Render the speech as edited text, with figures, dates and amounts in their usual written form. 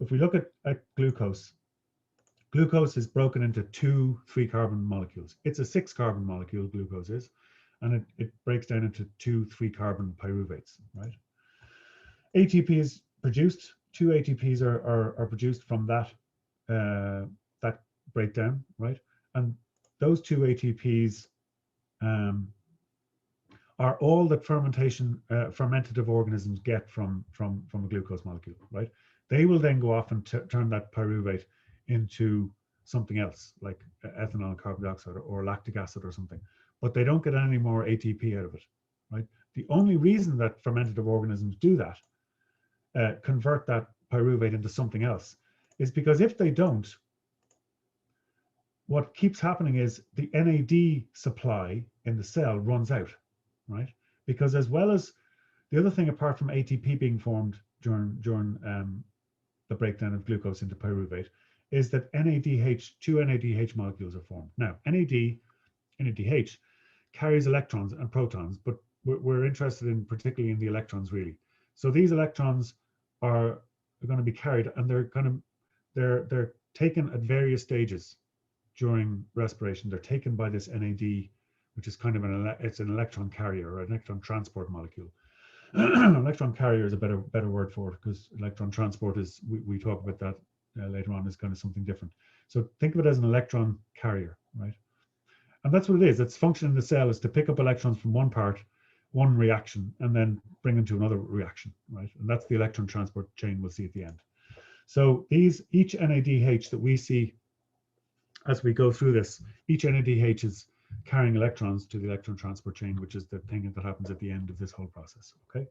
If we look at glucose, glucose is broken into two 3-carbon molecules. It's a 6-carbon molecule, glucose is, and it breaks down into two 3-carbon pyruvates, right? ATP is produced. 2 ATPs are produced from that that breakdown, right? And those 2 ATPs are all that fermentative organisms get from a glucose molecule, right? They will then go off and turn that pyruvate into something else, like ethanol and carbon dioxide or lactic acid or something, but they don't get any more ATP out of it, right? The only reason that fermentative organisms do that, convert that pyruvate into something else, is because if they don't, what keeps happening is the NAD supply in the cell runs out, right? Because as well as the other thing, apart from ATP being formed during the breakdown of glucose into pyruvate, is that two NADH molecules are formed. Now, NADH carries electrons and protons, but we're interested in particularly in the electrons, really. So these electrons are going to be carried, and they're taken at various stages during respiration. They're taken by this NAD, which is kind of it's an electron carrier or an electron transport molecule. Electron carrier is a better word for it, because electron transport is, we talk about that later on, is kind of something different. So think of it as an electron carrier, right? And that's what it is. Its function in the cell is to pick up electrons from one reaction, and then bring them to another reaction, right? And that's the electron transport chain we'll see at the end. So each NADH that we see as we go through this, each NADH is carrying electrons to the electron transport chain, which is the thing that happens at the end of this whole process, okay?